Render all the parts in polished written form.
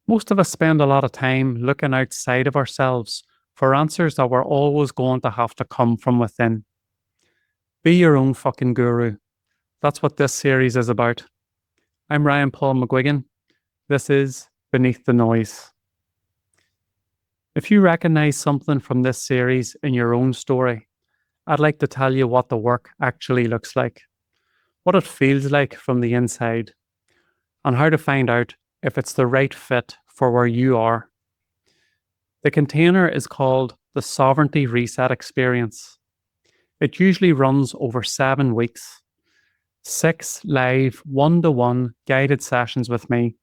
Most of us spend a lot of time looking outside of ourselves for answers that we're always going to have to come from within. Be your own fucking guru. That's what this series is about. I'm Ryan Paul McGuigan. This is Beneath the Noise. If you recognize something from this series in your own story, I'd like to tell you what the work actually looks like, what it feels like from the inside, and how to find out if it's the right fit for where you are. The container is called the Sovereignty Reset Experience. It usually runs over 7 weeks, 6 live one-to-one guided sessions with me.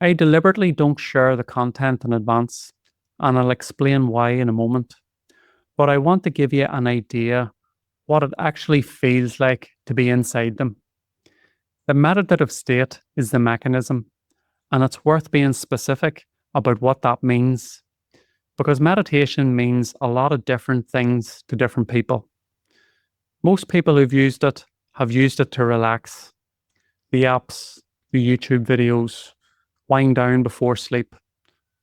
I deliberately don't share the content in advance, and I'll explain why in a moment. But I want to give you an idea what it actually feels like to be inside them. The meditative state is the mechanism, and it's worth being specific about what that means, because meditation means a lot of different things to different people. Most people who've used it have used it to relax. The apps, the YouTube videos, wind down before sleep.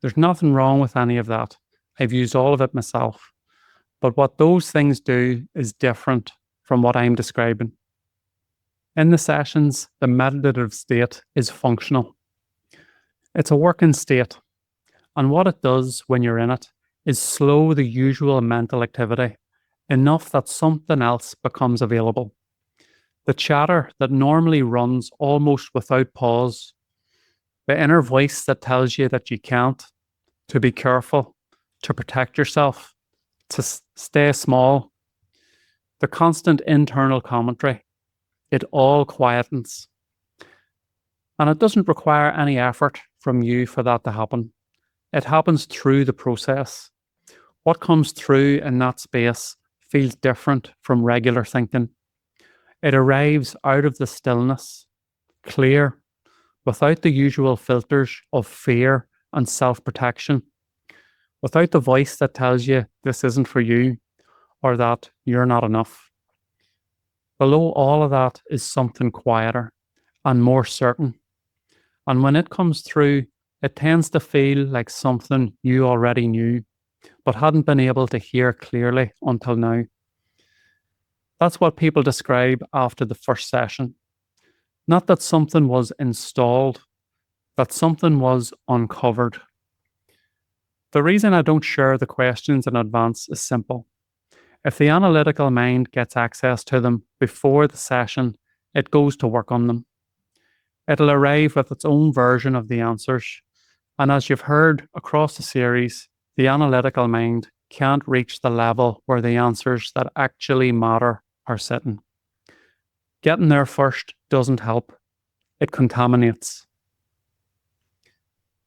There's nothing wrong with any of that. I've used all of it myself. But what those things do is different from what I'm describing. In the sessions, the meditative state is functional. It's a working state. And what it does when you're in it is slow the usual mental activity enough that something else becomes available. The chatter that normally runs almost without pause, the inner voice that tells you that you can't, to be careful, to protect yourself, to stay small, the constant internal commentary, it all quietens. And it doesn't require any effort from you for that to happen. It happens through the process. What comes through in that space feels different from regular thinking. It arrives out of the stillness, clear, without the usual filters of fear and self-protection, without the voice that tells you this isn't for you or that you're not enough. Below all of that is something quieter and more certain. And when it comes through, it tends to feel like something you already knew, but hadn't been able to hear clearly until now. That's what people describe after the first session. Not that something was installed, that something was uncovered. The reason I don't share the questions in advance is simple. If the analytical mind gets access to them before the session, it goes to work on them. It'll arrive with its own version of the answers. And as you've heard across the series, the analytical mind can't reach the level where the answers that actually matter are sitting. Getting there first doesn't help. It contaminates.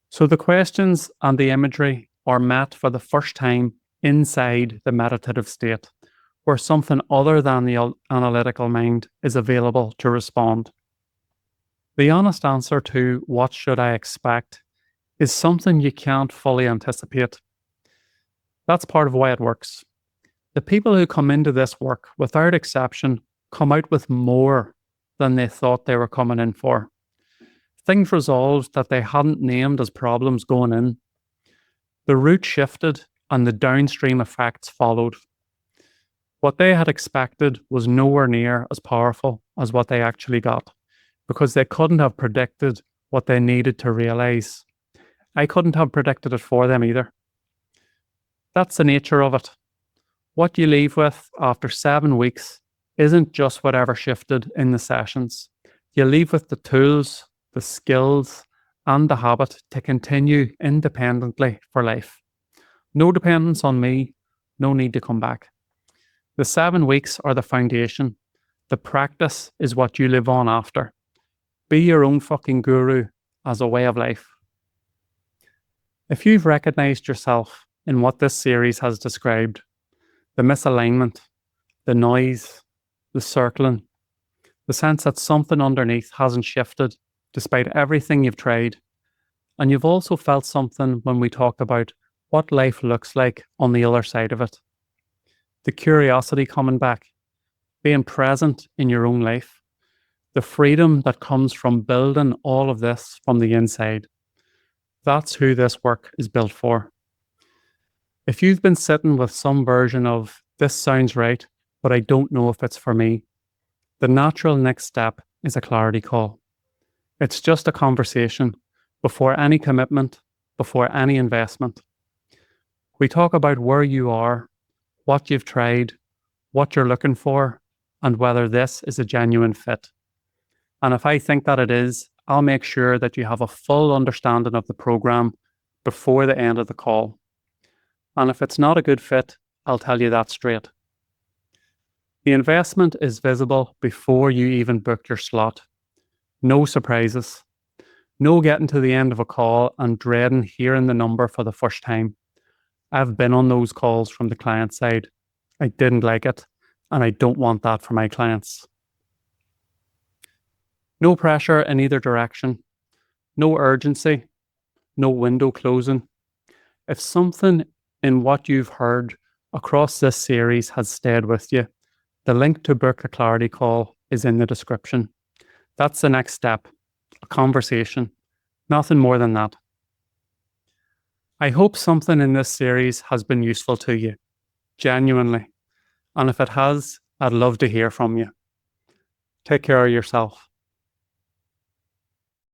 So the questions and the imagery are met for the first time inside the meditative state, where something other than the analytical mind is available to respond. The honest answer to what should I expect is something you can't fully anticipate. That's part of why it works. The people who come into this work, without exception, come out with more than they thought they were coming in for. Things resolved that they hadn't named as problems going in. The route shifted and the downstream effects followed. What they had expected was nowhere near as powerful as what they actually got, because they couldn't have predicted what they needed to realize. I couldn't have predicted it for them either. That's the nature of it. What you leave with after 7 weeks isn't just whatever shifted in the sessions. You leave with the tools, the skills, and the habit to continue independently for life. No dependence on me, no need to come back. The 7 weeks are the foundation. The practice is what you live on after. Be your own fucking guru as a way of life. If you've recognized yourself in what this series has described, the misalignment, the noise, the circling, the sense that something underneath hasn't shifted despite everything you've tried, and you've also felt something when we talked about what life looks like on the other side of it. The curiosity coming back, being present in your own life, the freedom that comes from building all of this from the inside. That's who this work is built for. If you've been sitting with some version of, this sounds right, but I don't know if it's for me, the natural next step is a clarity call. It's just a conversation before any commitment, before any investment. We talk about where you are, what you've tried, what you're looking for, and whether this is a genuine fit. And if I think that it is, I'll make sure that you have a full understanding of the program before the end of the call. And if it's not a good fit, I'll tell you that straight. The investment is visible before you even book your slot. No surprises. No getting to the end of a call and dreading hearing the number for the first time. I've been on those calls from the client side. I didn't like it, and I don't want that for my clients. No pressure in either direction. No urgency. No window closing. If something in what you've heard across this series has stayed with you, the link to book a clarity call is in the description. That's the next step, a conversation. Nothing more than that. I hope something in this series has been useful to you, genuinely. And if it has, I'd love to hear from you. Take care of yourself.